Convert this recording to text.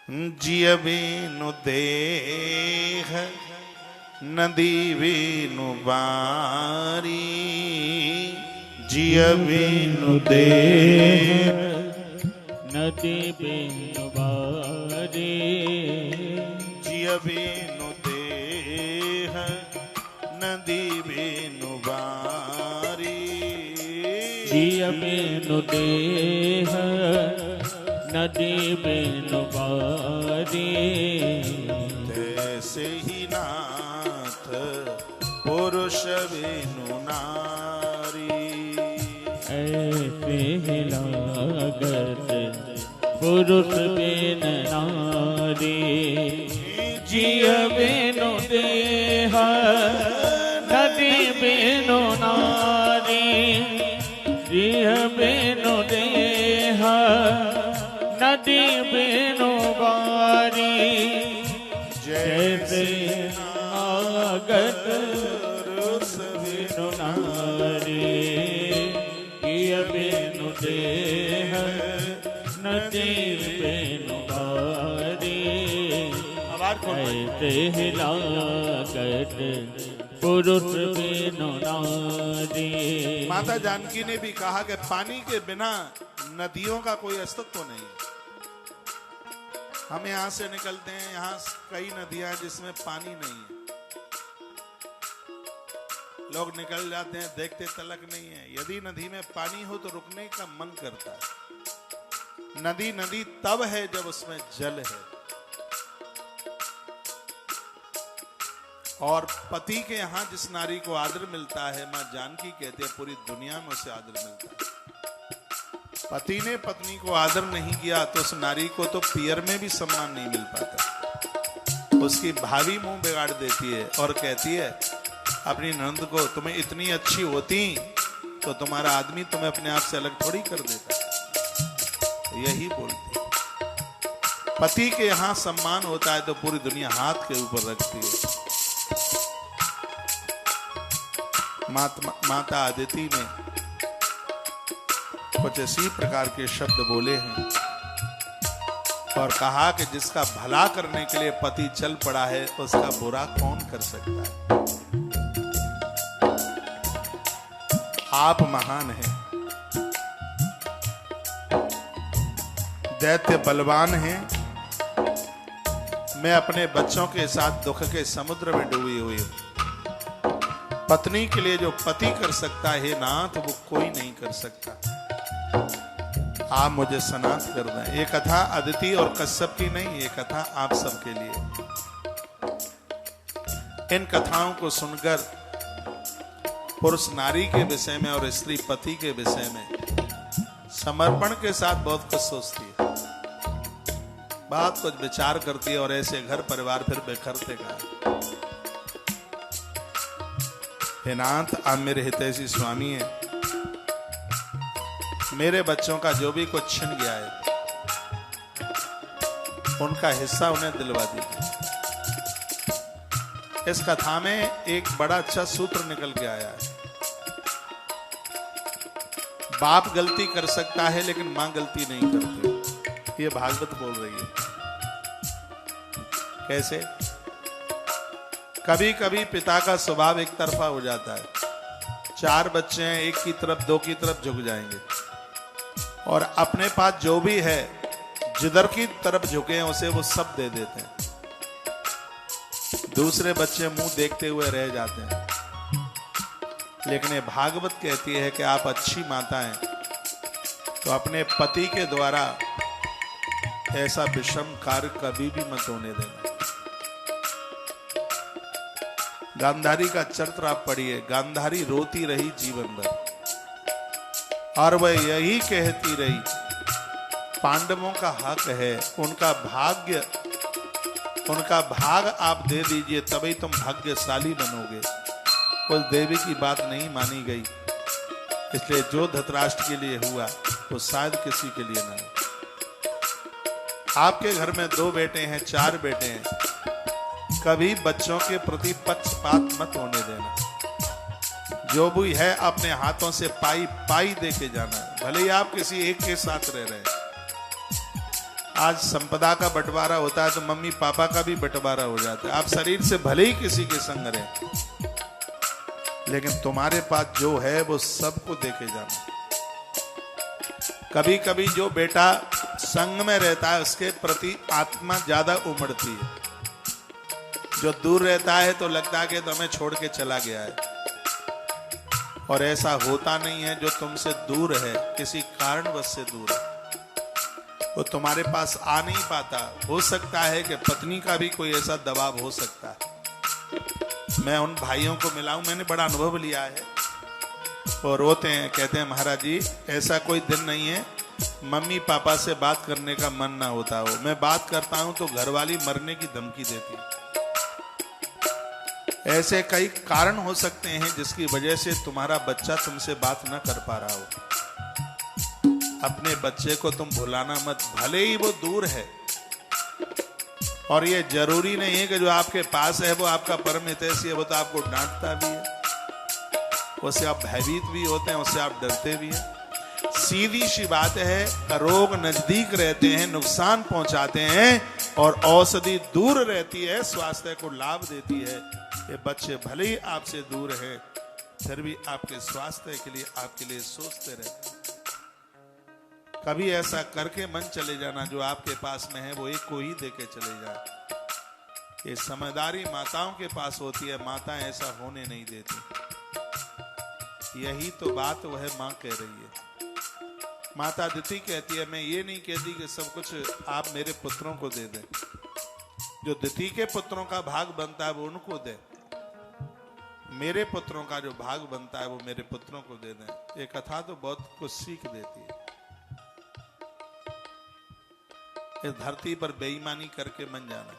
जिय बीनु देह नदी बीनु बारी, जिय बीनु देह नदी बीनु बारी, जिय बीनु देह नदी बीनु बारी, जिय बीनु देह नदी बीनु बारी। तैसे ही नाथ पुरुष बिनु नारी, ऐसे ही लागत पुरुष बिन नारी। जिय बिनु देह नदी बिनु नारी, जिय बिनु देह नदी बिनु बारी। जैसे नागत पुरुष बिनु नारी, जिय बिनु देह नदी बिनु बारी। ऐसे लागत पुरुष बिनु नारी। माता जानकी ने भी कहा कि पानी के बिना नदियों का कोई अस्तित्व नहीं। हम यहाँ से निकलते हैं, यहाँ कई नदियां हैं जिसमें पानी नहीं है। लोग निकल जाते हैं, देखते तलक नहीं है। यदि नदी में पानी हो तो रुकने का मन करता है। नदी नदी तब है जब उसमें जल है। और पति के यहाँ जिस नारी को आदर मिलता है, माँ जानकी कहते हैं पूरी दुनिया में उसे आदर मिलता है। पति ने पत्नी को आदर नहीं किया तो उस नारी को तो पियर में भी सम्मान नहीं मिल पाता। उसकी भाभी मुंह बिगाड़ देती है और कहती है अपनी नंद को, तुम्हें इतनी अच्छी होती तो तुम्हारा आदमी तुम्हें अपने आप से अलग थोड़ी कर देता। तो यही बोलती है। पति के यहाँ सम्मान होता है तो पूरी दुनिया हाथ के ऊपर रखती है। माता अदिति ने कुछ इसी प्रकार के शब्द बोले हैं और कहा कि जिसका भला करने के लिए पति चल पड़ा है उसका बुरा कौन कर सकता है। आप महान हैं, दैत्य बलवान हैं। मैं अपने बच्चों के साथ दुख के समुद्र में डूबी हुई हूं। पत्नी के लिए जो पति कर सकता है नाथ, वो कोई नहीं कर सकता। आप मुझे सनात कर दें। ये कथा अदिति और कश्यप की नहीं, ये कथा आप सबके लिए। इन कथाओं को सुनकर पुरुष नारी के विषय में और स्त्री पति के विषय में समर्पण के साथ बहुत कुछ सोचती है, बहुत कुछ विचार करती है और ऐसे घर परिवार फिर बिखरते का। हे नाथ, आप मेरे हितैषी स्वामी हैं। मेरे बच्चों का जो भी कुछ छिन गया है उनका हिस्सा उन्हें दिलवा दीजिए। इस कथा में एक बड़ा अच्छा सूत्र निकल के आया है। बाप गलती कर सकता है लेकिन मां गलती नहीं करती। ये भागवत बोल रही है। कैसे? कभी कभी पिता का स्वभाव एक तरफा हो जाता है। 4 बच्चे हैं, एक की तरफ 2 की तरफ झुक जाएंगे और अपने पास जो भी है जिधर की तरफ झुके हैं उसे वो सब दे देते हैं। दूसरे बच्चे मुंह देखते हुए रह जाते हैं। लेकिन ये भागवत कहती है कि आप अच्छी माता हैं तो अपने पति के द्वारा ऐसा विषम कार्य कभी भी मत होने देना। गांधारी का चरित्र आप पढ़िए। गांधारी रोती रही जीवन भर और वह यही कहती रही, पांडवों का हक है, उनका भाग्य, उनका भाग आप दे दीजिए तभी तुम भाग्यशाली बनोगे। उस देवी की बात नहीं मानी गई, इसलिए जो धृतराष्ट्र के लिए हुआ वो शायद किसी के लिए ना हो। आपके घर में 2 बेटे हैं, 4 बेटे हैं, कभी बच्चों के प्रति पक्षपात मत होने देना। जो भी है अपने हाथों से पाई पाई दे के जाना है। भले ही आप किसी एक के साथ रह रहे हैं, आज संपदा का बंटवारा होता है तो मम्मी पापा का भी बंटवारा हो जाता है। आप शरीर से भले ही किसी के संग रहे, लेकिन तुम्हारे पास जो है वो सबको देके जाना। कभी कभी जो बेटा संग में रहता है उसके प्रति आत्मा ज्यादा उमड़ती है, जो दूर रहता है तो लगता है कि तो हमें छोड़ के चला गया है। और ऐसा होता नहीं है। जो तुमसे दूर है किसी कारणवश से दूर है, वो तुम्हारे पास आ नहीं पाता। हो सकता है कि पत्नी का भी कोई ऐसा दबाव हो सकता है। मैं उन भाइयों को मिला हूं, मैंने बड़ा अनुभव लिया है। और रोते हैं, कहते हैं महाराज जी ऐसा कोई दिन नहीं है मम्मी पापा से बात करने का मन ना होता हो। मैं बात करता हूं तो घरवाली मरने की धमकी देती है। ऐसे कई कारण हो सकते हैं जिसकी वजह से तुम्हारा बच्चा तुमसे बात न कर पा रहा हो। अपने बच्चे को तुम भुलाना मत, भले ही वो दूर है। और ये जरूरी नहीं है कि जो आपके पास है वो आपका परम हितैषी है, वो तो आपको डांटता भी है, उससे आप भयभीत भी होते हैं, उससे आप डरते भी हैं। सीधी सी बात है, रोग नजदीक रहते हैं नुकसान पहुंचाते हैं, और औषधि दूर रहती है स्वास्थ्य को लाभ देती है। ये बच्चे भले ही आपसे दूर है फिर भी आपके स्वास्थ्य के लिए आपके लिए सोचते रहते हैं। कभी ऐसा करके मन चले जाना जो आपके पास में है वो एक को ही देके चले जाए। ये समझदारी माताओं के पास होती है, माता ऐसा होने नहीं देती। यही तो बात वह माँ कह रही है। माता दिति कहती है मैं ये नहीं कहती कि सब कुछ आप मेरे पुत्रों को दे दें, जो दिति के पुत्रों का भाग बनता है वो उनको दे, मेरे पुत्रों का जो भाग बनता है वो मेरे पुत्रों को दे दें। ये कथा तो बहुत कुछ सीख देती है। इस धरती पर बेईमानी करके मन जाना।